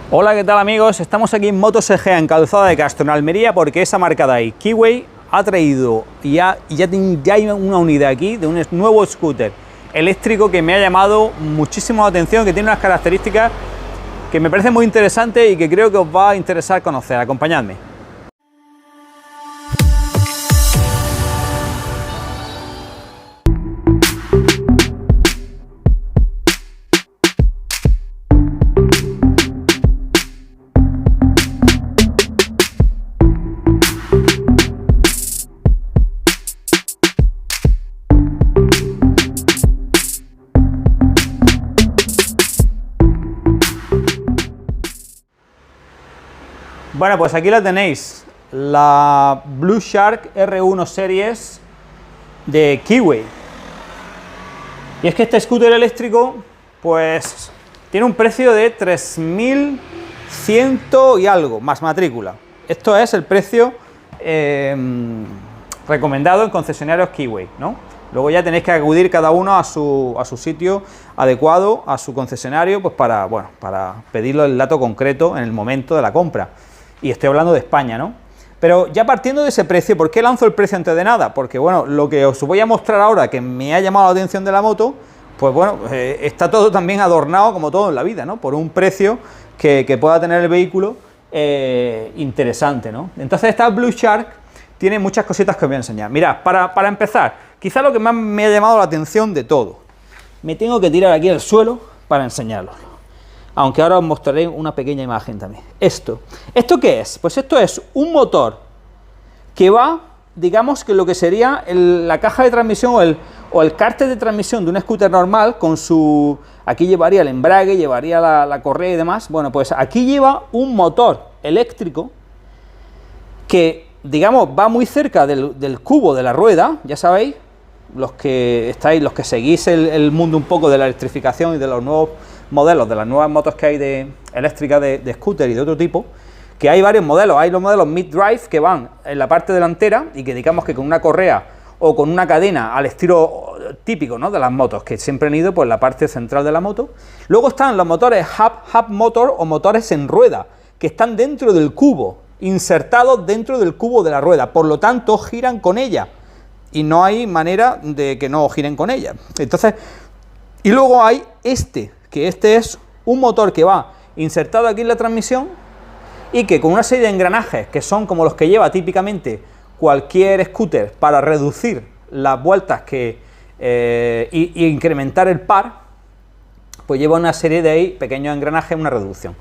Hola, ¿qué tal amigos? Estamos aquí en Motos Egea, en Calzada de Castro, en Almería, porque esa marca de ahí, Kiwi, ha traído ya hay una unidad aquí de un nuevo scooter eléctrico que me ha llamado muchísimo la atención, que tiene unas características que me parecen muy interesantes y que creo que os va a interesar conocer. Acompañadme. Bueno, pues aquí la tenéis, la Blue Shark R1 Series de Kiwi. Y es que este scooter eléctrico, pues, tiene un precio de 3.100 y algo, más matrícula. Esto es el precio recomendado en concesionarios Kiwi, ¿no? Luego ya tenéis que acudir cada uno a su sitio adecuado, a su concesionario, pues para pedirle el dato concreto en el momento de la compra. Y estoy hablando de España, ¿no? Pero ya partiendo de ese precio, ¿por qué lanzo el precio antes de nada? Porque, bueno, lo que os voy a mostrar ahora, que me ha llamado la atención de la moto, pues bueno, está todo también adornado, como todo en la vida, ¿no? Por un precio que pueda tener el vehículo interesante, ¿no? Entonces esta Blue Shark tiene muchas cositas que os voy a enseñar. Mirad, para empezar, quizá lo que más me ha llamado la atención de todo, me tengo que tirar aquí al suelo para enseñarlo. Aunque ahora os mostraré una pequeña imagen también. ¿Esto qué es? Pues esto es un motor que va, digamos que lo que sería la caja de transmisión o el cárter de transmisión de un scooter normal con su... Aquí llevaría el embrague, llevaría la correa y demás. Bueno, pues aquí lleva un motor eléctrico que, digamos, va muy cerca del cubo de la rueda, ya sabéis, los que seguís el mundo un poco de la electrificación y de los nuevos modelos, de las nuevas motos que hay eléctricas de scooter y de otro tipo, que hay varios modelos. Hay los modelos mid-drive que van en la parte delantera y que digamos que con una correa o con una cadena al estilo típico, ¿no?, de las motos, que siempre han ido por la parte central de la moto. Luego están los motores hub motor o motores en rueda, que están dentro del cubo, insertados dentro del cubo de la rueda, por lo tanto giran con ella y no hay manera de que no giren con ella. Entonces, y luego hay que este es un motor que va insertado aquí en la transmisión y que con una serie de engranajes que son como los que lleva típicamente cualquier scooter para reducir las vueltas y incrementar el par, pues lleva una serie de pequeños engranajes, una reducción.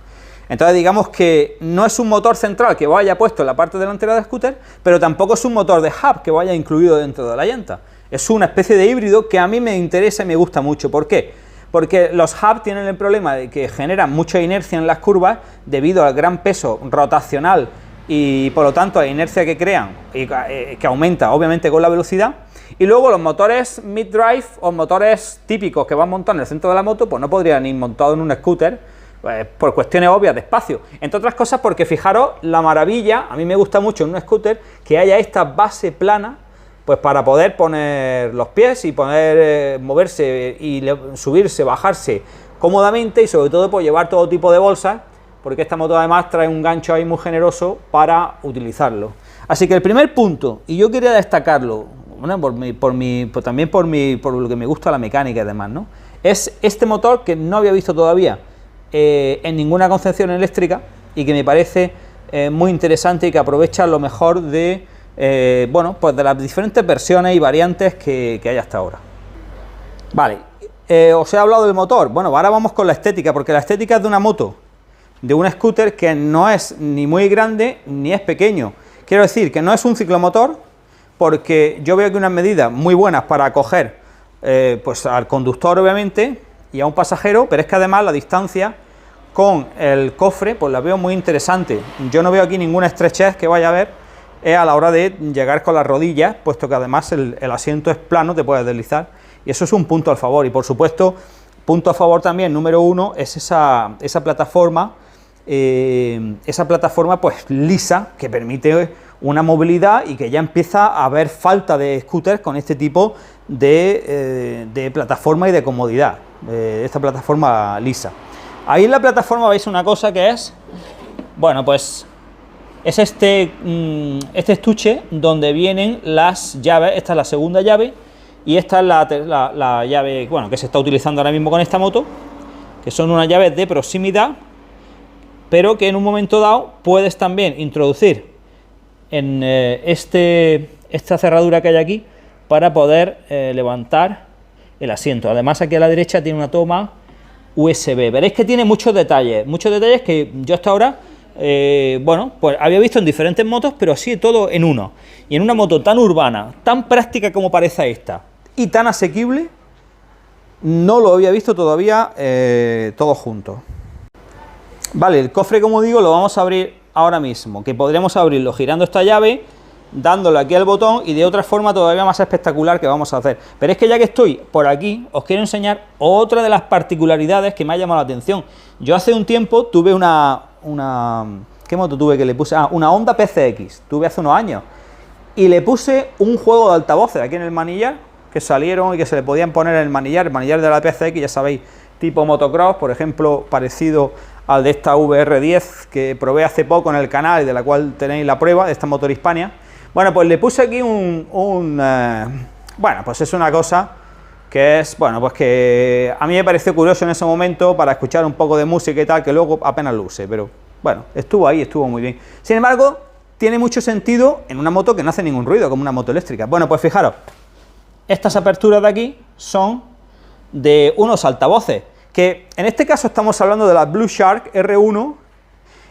Entonces digamos que no es un motor central que vaya puesto en la parte delantera del scooter, pero tampoco es un motor de hub que vaya incluido dentro de la llanta. Es una especie de híbrido que a mí me interesa y me gusta mucho. ¿Por qué? Porque los hubs tienen el problema de que generan mucha inercia en las curvas debido al gran peso rotacional y por lo tanto a la inercia que crean y que aumenta obviamente con la velocidad. Y luego los motores mid-drive o motores típicos que van montados en el centro de la moto, pues no podrían ir montados en un scooter por cuestiones obvias de espacio. Entre otras cosas porque fijaros la maravilla, a mí me gusta mucho en un scooter que haya esta base plana, pues para poder poner los pies y poder moverse y subirse, bajarse cómodamente y sobre todo pues llevar todo tipo de bolsas, porque esta moto además trae un gancho ahí muy generoso para utilizarlo. Así que el primer punto, y yo quería destacarlo, bueno, también por lo que me gusta la mecánica y demás, ¿no?, es este motor que no había visto todavía en ninguna concepción eléctrica y que me parece muy interesante y que aprovecha lo mejor de... bueno, pues de las diferentes versiones y variantes que hay hasta ahora. Vale, os he hablado del motor. Bueno, ahora vamos con la estética, porque la estética es de una moto, de un scooter que no es ni muy grande ni es pequeño. Quiero decir que no es un ciclomotor, porque yo veo que unas medidas muy buenas para acoger pues al conductor obviamente y a un pasajero, pero es que además la distancia con el cofre pues la veo muy interesante. Yo no veo aquí ninguna estrechez que vaya a haber a la hora de llegar con las rodillas, puesto que además el asiento es plano, te puedes deslizar, y eso es un punto a favor. Y por supuesto, punto a favor también, número uno, es esa plataforma pues lisa, que permite una movilidad y que ya empieza a haber falta de scooters con este tipo de plataforma y de comodidad, esta plataforma lisa. Ahí en la plataforma veis una cosa que es, bueno, pues es este estuche donde vienen las llaves. Esta es la segunda llave y esta es la llave, bueno, que se está utilizando ahora mismo con esta moto, que son unas llaves de proximidad, pero que en un momento dado puedes también introducir en esta cerradura que hay aquí para poder levantar el asiento. Además, aquí a la derecha tiene una toma USB. Veréis que tiene muchos detalles que yo hasta ahora, bueno, pues había visto en diferentes motos, pero así todo en uno. Y en una moto tan urbana, tan práctica como parece esta, y tan asequible, no lo había visto todavía todo junto. Vale, el cofre, como digo, lo vamos a abrir ahora mismo, que podremos abrirlo girando esta llave, dándole aquí al botón, y de otra forma todavía más espectacular que vamos a hacer. Pero es que ya que estoy por aquí, os quiero enseñar otra de las particularidades que me ha llamado la atención. Yo hace un tiempo tuve ¿qué moto tuve que le puse? Una Honda PCX, tuve hace unos años, y le puse un juego de altavoces aquí en el manillar, que salieron y que se le podían poner en el manillar de la PCX, ya sabéis, tipo motocross, por ejemplo, parecido al de esta VR10 que probé hace poco en el canal y de la cual tenéis la prueba, de esta Motor Hispania. Bueno, pues le puse aquí bueno, pues es una cosa que es, bueno, pues que a mí me pareció curioso en ese momento para escuchar un poco de música y tal, que luego apenas lo usé, pero bueno, estuvo ahí, estuvo muy bien. Sin embargo, tiene mucho sentido en una moto que no hace ningún ruido, como una moto eléctrica. Bueno, pues fijaros, estas aperturas de aquí son de unos altavoces, que en este caso estamos hablando de la Blue Shark R1.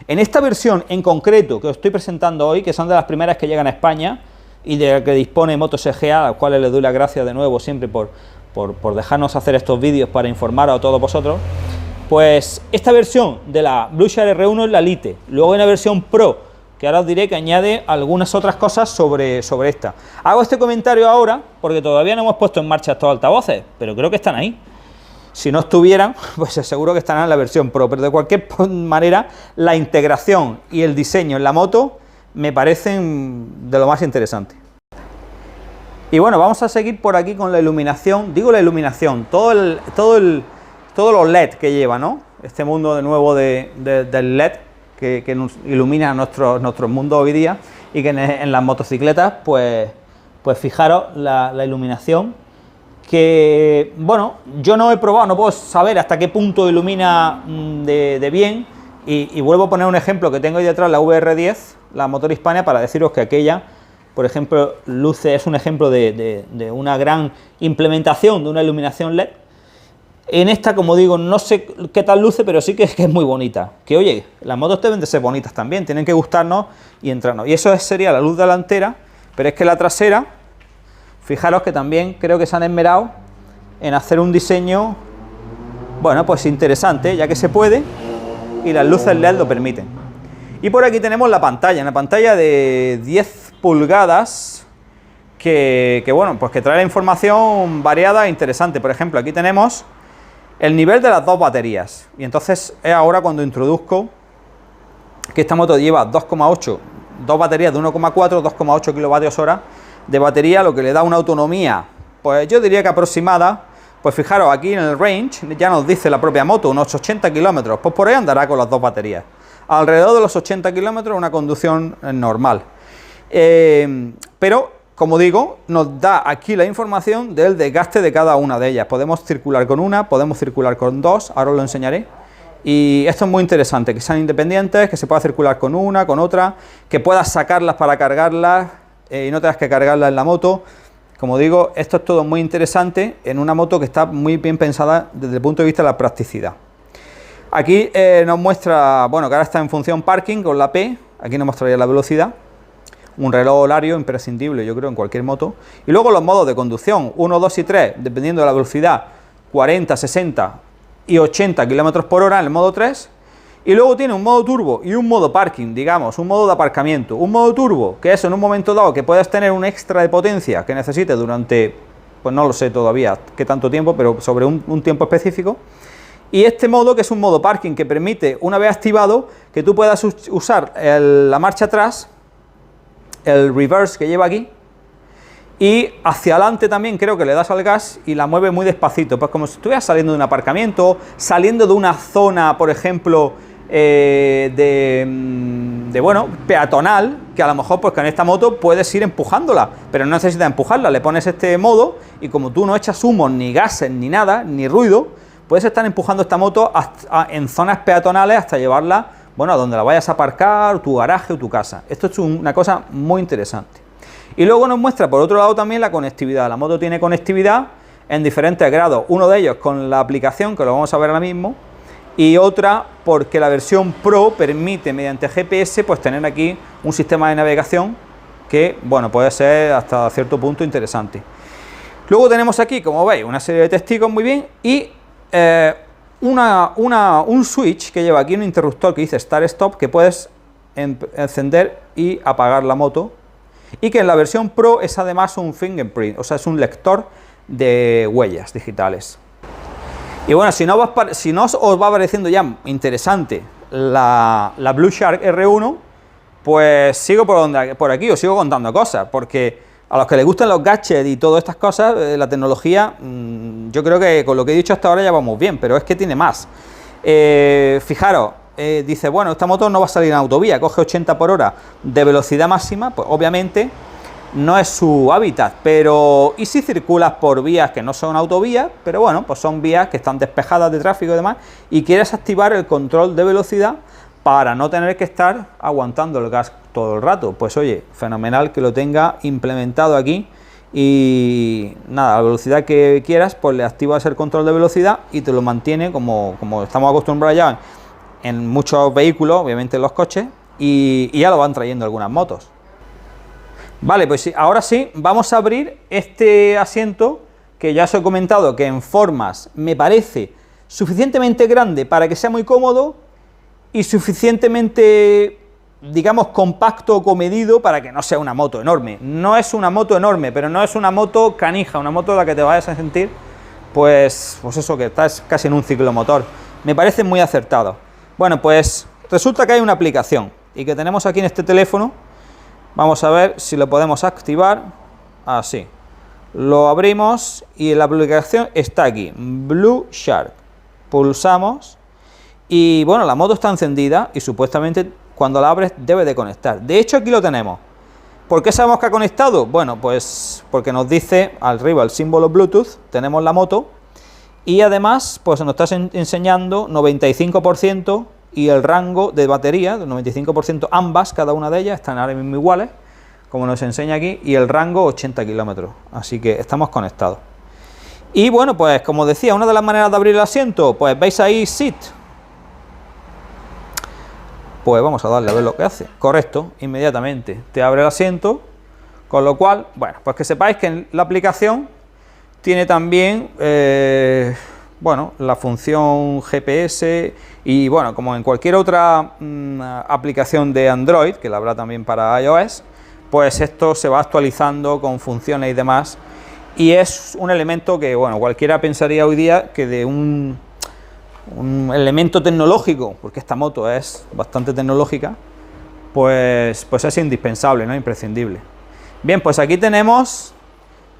En esta versión en concreto que os estoy presentando hoy, que son de las primeras que llegan a España y de la que dispone Motos EGA, a las cuales les doy las gracias de nuevo siempre por dejarnos hacer estos vídeos para informar a todos vosotros, pues esta versión de la Blue Shark R1 es la Lite. Luego hay una versión Pro, que ahora os diré que añade algunas otras cosas sobre esta. Hago este comentario ahora porque todavía no hemos puesto en marcha estos altavoces, pero creo que están ahí. Si no estuvieran, pues seguro que estarán en la versión Pro, pero de cualquier manera la integración y el diseño en la moto me parecen de lo más interesante. Y bueno, vamos a seguir por aquí con la iluminación. Digo la iluminación, todos los LED que lleva, ¿no? Este mundo de nuevo del LED que nos ilumina nuestro mundo hoy día, y que en las motocicletas, pues fijaros la iluminación, que, bueno, yo no he probado, no puedo saber hasta qué punto ilumina de bien, y vuelvo a poner un ejemplo que tengo ahí detrás, la VR10, la Motor Hispania, para deciros que aquella, por ejemplo, luce, es un ejemplo de una gran implementación de una iluminación LED. En esta, como digo, no sé qué tal luce, pero sí que es muy bonita. Que oye, las motos deben de ser bonitas también, tienen que gustarnos y entrarnos. Y eso sería la luz delantera, pero es que la trasera, fijaros que también creo que se han esmerado en hacer un diseño, bueno, pues interesante, ya que se puede, y las luces LED lo permiten. Y por aquí tenemos la pantalla, una pantalla de 10 pulgadas, que bueno, pues que trae la información variada e interesante. Por ejemplo, aquí tenemos el nivel de las dos baterías, y entonces es ahora cuando introduzco que esta moto lleva 2,8, dos baterías de 1,4, 2,8 kilovatios hora de batería, lo que le da una autonomía, pues yo diría que aproximada, pues fijaros, aquí en el range ya nos dice la propia moto, unos 80 kilómetros, pues por ahí andará con las dos baterías, alrededor de los 80 kilómetros, una conducción normal. Pero, como digo, nos da aquí la información del desgaste de cada una de ellas. Podemos circular con una, podemos circular con dos, ahora os lo enseñaré. Y esto es muy interesante, que sean independientes, que se pueda circular con una, con otra, que puedas sacarlas para cargarlas y no tengas que cargarlas en la moto. Como digo, esto es todo muy interesante en una moto que está muy bien pensada desde el punto de vista de la practicidad. Aquí nos muestra, bueno, que ahora está en función parking con la P, aquí nos mostraría la velocidad. Un reloj horario imprescindible, yo creo, en cualquier moto. Y luego los modos de conducción, 1, 2 y 3, dependiendo de la velocidad, 40, 60 y 80 km por hora en el modo 3. Y luego tiene un modo turbo y un modo parking, digamos, un modo de aparcamiento. Un modo turbo, que es en un momento dado que puedes tener un extra de potencia que necesites durante, pues no lo sé todavía qué tanto tiempo, pero sobre un tiempo específico. Y este modo, que es un modo parking, que permite, una vez activado, que tú puedas usar la marcha atrás, el reverse que lleva aquí, y hacia adelante también creo que le das al gas y la mueve muy despacito, pues como si estuvieras saliendo de un aparcamiento, saliendo de una zona, por ejemplo, bueno, peatonal, que a lo mejor pues con esta moto puedes ir empujándola, pero no necesitas empujarla, le pones este modo y como tú no echas humos, ni gases, ni nada, ni ruido, puedes estar empujando esta moto en zonas peatonales hasta llevarla, bueno, a donde la vayas a aparcar, tu garaje o tu casa. Esto es una cosa muy interesante. Y luego nos muestra por otro lado también la conectividad. La moto tiene conectividad en diferentes grados, uno de ellos con la aplicación, que lo vamos a ver ahora mismo, y otra porque la versión Pro permite mediante GPS pues tener aquí un sistema de navegación que, bueno, puede ser hasta cierto punto interesante. Luego tenemos aquí, como veis, una serie de testigos muy bien y un switch que lleva aquí un interruptor que dice Start Stop, que puedes encender y apagar la moto, y que en la versión Pro es además un fingerprint, o sea, es un lector de huellas digitales. Y bueno, si no os va pareciendo ya interesante la Blue Shark R1, pues sigo por aquí, os sigo contando cosas, porque a los que les gustan los gadgets y todas estas cosas, la tecnología, yo creo que con lo que he dicho hasta ahora ya vamos bien, pero es que tiene más. Fijaros, dice, bueno, esta moto no va a salir en autovía, coge 80 por hora de velocidad máxima, pues obviamente no es su hábitat, pero ¿y si circulas por vías que no son autovías? Pero bueno, pues son vías que están despejadas de tráfico y demás, y quieres activar el control de velocidad para no tener que estar aguantando el gas todo el rato. Pues oye, fenomenal que lo tenga implementado aquí, y nada, a la velocidad que quieras, pues le activas el control de velocidad y te lo mantiene como estamos acostumbrados ya en muchos vehículos, obviamente en los coches, y ya lo van trayendo algunas motos. Vale, pues sí, ahora sí, vamos a abrir este asiento que ya os he comentado que en formas me parece suficientemente grande para que sea muy cómodo y suficientemente, digamos, compacto o comedido para que no sea una moto enorme. No es una moto enorme, pero no es una moto canija, una moto de la que te vayas a sentir, pues eso, que estás casi en un ciclomotor. Me parece muy acertado. Bueno, pues resulta que hay una aplicación y que tenemos aquí en este teléfono. Vamos a ver si lo podemos activar. Así. Lo abrimos y la aplicación está aquí, Blue Shark. Pulsamos y bueno, la moto está encendida y supuestamente cuando la abres debe de conectar. De hecho, aquí lo tenemos. ¿Por qué sabemos que ha conectado? Bueno, pues porque nos dice arriba el símbolo Bluetooth, tenemos la moto y además pues nos está enseñando 95% y el rango de batería, del 95%, ambas, cada una de ellas, están ahora mismo iguales, como nos enseña aquí, y el rango 80 kilómetros, así que estamos conectados. Y bueno, pues como decía, una de las maneras de abrir el asiento, pues veis ahí Sit. Pues vamos a darle a ver lo que hace. Correcto, inmediatamente te abre el asiento, con lo cual, bueno, pues que sepáis que la aplicación tiene también, bueno, la función GPS y bueno, como en cualquier otra aplicación de Android, que la habrá también para iOS, pues esto se va actualizando con funciones y demás, y es un elemento que, bueno, cualquiera pensaría hoy día que de un elemento tecnológico, porque esta moto es bastante tecnológica, pues es indispensable, ¿no? Imprescindible. Bien, pues aquí tenemos,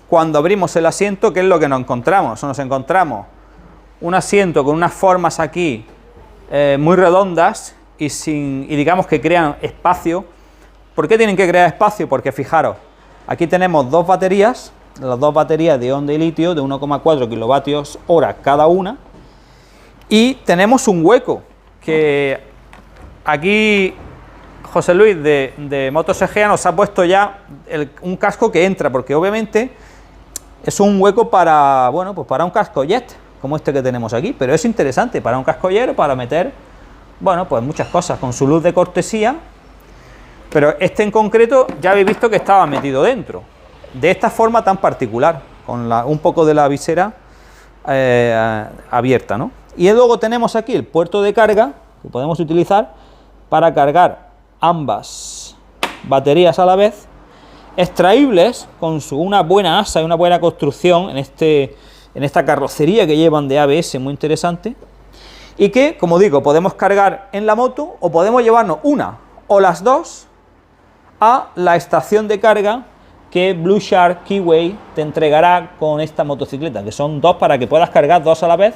cuando abrimos el asiento, ¿qué es lo que nos encontramos? Nos encontramos un asiento con unas formas aquí muy redondas y digamos que crean espacio. ¿Por qué tienen que crear espacio? Porque fijaros, aquí tenemos dos baterías, las dos baterías de ion de litio de 1,4 kilovatios hora cada una, y tenemos un hueco que aquí José Luis de Motos Egea nos ha puesto ya un casco que entra, porque obviamente es un hueco para, bueno, pues para un casco jet, como este que tenemos aquí, pero es interesante para un cascollero, para meter, bueno, pues muchas cosas, con su luz de cortesía, pero este en concreto ya habéis visto que estaba metido dentro, de esta forma tan particular, con un poco de la visera abierta, ¿no? Y luego tenemos aquí el puerto de carga, que podemos utilizar para cargar ambas baterías a la vez, extraíbles con una buena asa y una buena construcción en esta carrocería que llevan de ABS, muy interesante, y que, como digo, podemos cargar en la moto o podemos llevarnos una o las dos a la estación de carga que Blue Shark Keyway te entregará con esta motocicleta, que son dos para que puedas cargar dos a la vez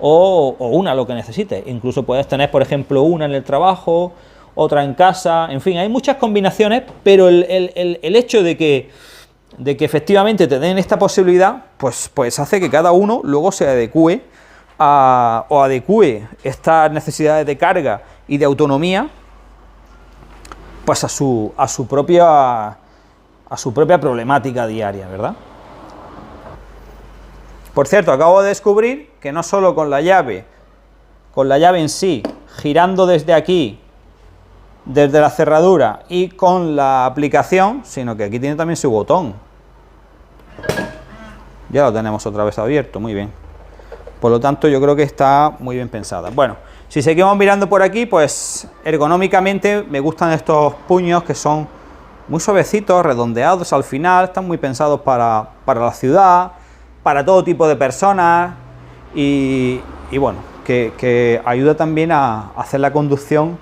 o una, lo que necesites. Incluso puedes tener, por ejemplo, una en el trabajo, otra en casa, en fin, hay muchas combinaciones, pero el hecho de que efectivamente te den esta posibilidad, pues hace que cada uno luego se adecue o adecue estas necesidades de carga y de autonomía, pues a su propia problemática diaria, ¿verdad? Por cierto, acabo de descubrir que no solo con la llave en sí, girando desde aquí, desde la cerradura y con la aplicación, sino que aquí tiene también su botón. Ya lo tenemos otra vez abierto, muy bien. Por lo tanto, yo creo que está muy bien pensada. Bueno, si seguimos mirando por aquí, pues ergonómicamente me gustan estos puños que son muy suavecitos, redondeados al final, están muy pensados para la ciudad, para todo tipo de personas y bueno, que ayuda también a hacer la conducción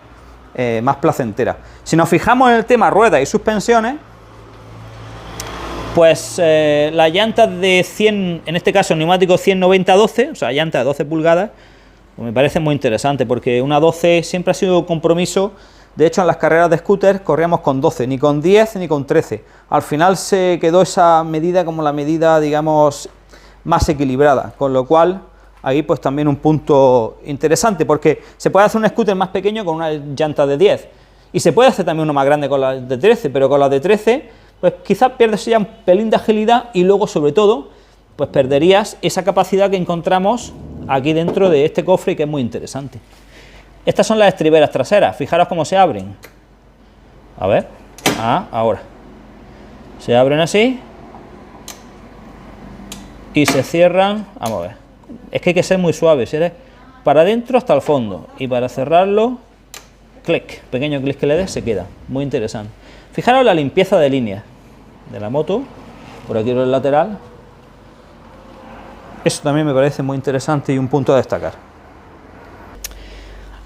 más placentera. Si nos fijamos en el tema ruedas y suspensiones, pues las llantas de 100, en este caso neumáticos 190-12, o sea, llantas de 12 pulgadas, pues me parece muy interesante, porque una 12 siempre ha sido un compromiso. De hecho, en las carreras de scooter corríamos con 12, ni con 10 ni con 13. Al final se quedó esa medida como la medida, digamos, más equilibrada, con lo cual ahí pues también un punto interesante, porque se puede hacer un scooter más pequeño con una llanta de 10 y se puede hacer también uno más grande con la de 13, pero con la de 13 pues quizás pierdes ya un pelín de agilidad y luego sobre todo pues perderías esa capacidad que encontramos aquí dentro de este cofre y que es muy interesante. Estas son las estriberas traseras, fijaros cómo se abren. A ver, ahora. Se abren así y se cierran, vamos a ver. Es que hay que ser muy suave, si eres para adentro hasta el fondo y para cerrarlo, clic, pequeño clic que le des, se queda. Muy interesante. Fijaros la limpieza de líneas de la moto, por aquí en el lateral. Eso también me parece muy interesante y un punto a destacar.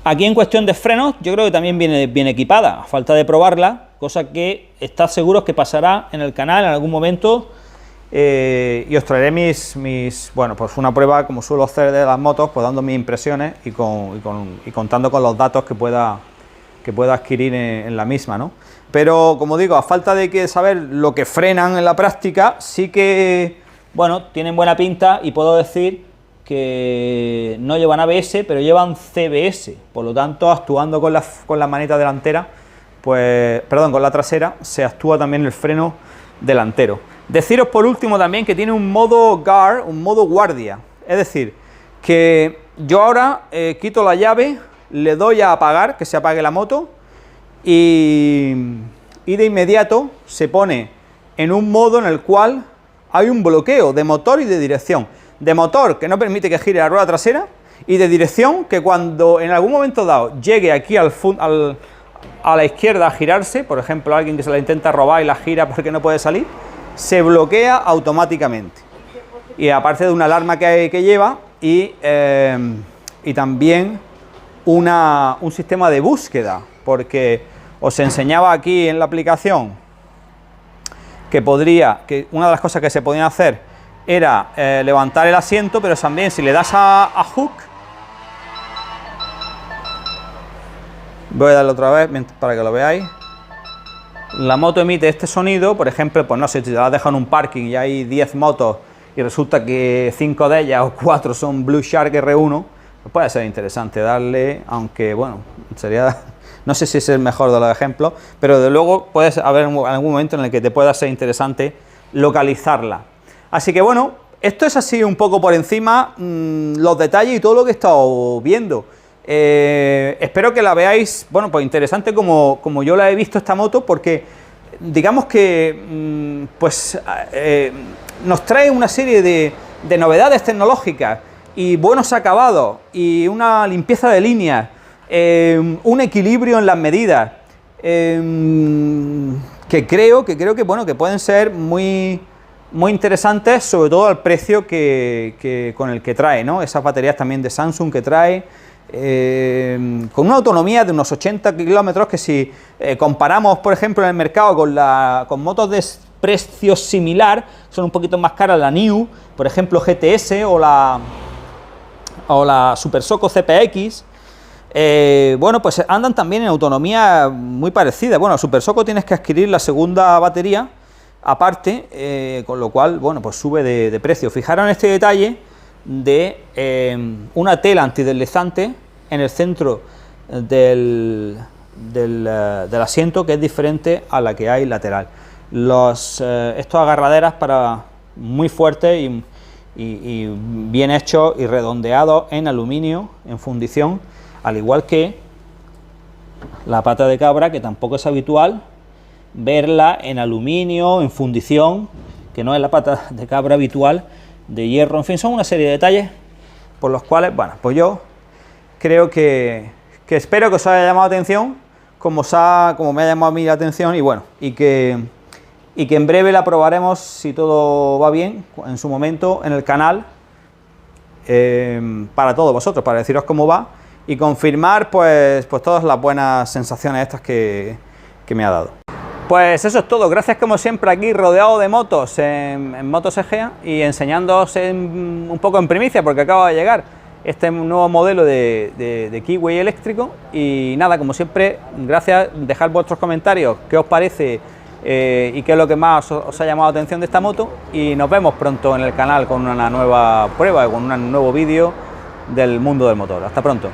Aquí en cuestión de frenos, yo creo que también viene bien equipada, a falta de probarla, cosa que está seguro que pasará en el canal en algún momento, y os traeré bueno, pues una prueba como suelo hacer de las motos, pues dando mis impresiones y contando con los datos que pueda adquirir en la misma, ¿no? Pero como digo, a falta de saber lo que frenan en la práctica, sí que, bueno, tienen buena pinta y puedo decir que no llevan ABS, pero llevan CBS, por lo tanto, actuando con la maneta delantera, pues, perdón, con la trasera, se actúa también el freno delantero. Deciros por último también que tiene un modo guard, un modo guardia, es decir, que yo ahora quito la llave, le doy a apagar, que se apague la moto, y de inmediato se pone en un modo en el cual hay un bloqueo de motor y de dirección. De motor, que no permite que gire la rueda trasera, y de dirección, que cuando en algún momento dado llegue aquí a la izquierda a girarse, por ejemplo alguien que se la intenta robar y la gira porque no puede salir, se bloquea automáticamente. Y aparte de una alarma que lleva y también un sistema de búsqueda, porque os enseñaba aquí en la aplicación que una de las cosas que se podían hacer era levantar el asiento, pero también si le das a hook, voy a darle otra vez para que lo veáis, la moto emite este sonido, por ejemplo, pues no sé, si te la dejan en un parking y hay 10 motos y resulta que 5 de ellas o 4 son Blue Shark R1, pues puede ser interesante darle, aunque bueno, sería, no sé si es el mejor de los ejemplos, pero de luego puede haber algún momento en el que te pueda ser interesante localizarla. Así que bueno, esto es así un poco por encima, los detalles y todo lo que he estado viendo. Espero que la veáis, bueno, pues interesante como yo la he visto esta moto, porque digamos que nos trae una serie de novedades tecnológicas y buenos acabados y una limpieza de líneas, un equilibrio en las medidas, que creo que bueno, que pueden ser muy interesantes, sobre todo al precio con el que trae, ¿no? Esas baterías también de Samsung que trae, con una autonomía de unos 80 kilómetros, que si comparamos, por ejemplo, en el mercado con motos de precio similar, son un poquito más caras la New, por ejemplo GTS o la Super Soco CPX. Bueno, pues andan también en autonomía muy parecida. Bueno, Super Soco tienes que adquirir la segunda batería aparte, con lo cual, bueno, pues sube de precio. Fijaros en este detalle de una tela antideslizante en el centro del asiento, que es diferente a la que hay lateral. Estos agarraderas muy fuertes y bien hechos y redondeados en aluminio, en fundición, al igual que la pata de cabra, que tampoco es habitual verla en aluminio, en fundición, que no es la pata de cabra habitual, de hierro. En fin, son una serie de detalles por los cuales, bueno, pues yo creo que espero que os haya llamado la atención, como me ha llamado a mí la atención, y bueno, y que en breve la probaremos, si todo va bien, en su momento en el canal, para todos vosotros, para deciros cómo va y confirmar pues todas las buenas sensaciones estas que me ha dado. Pues eso es todo. Gracias como siempre aquí rodeado de motos en Motos Egea y enseñándoos un poco en primicia, porque acaba de llegar este nuevo modelo de Kiwi eléctrico. Y nada, como siempre, gracias, dejad vuestros comentarios, qué os parece y qué es lo que más os ha llamado la atención de esta moto, y nos vemos pronto en el canal con una nueva prueba, con un nuevo vídeo del mundo del motor. Hasta pronto.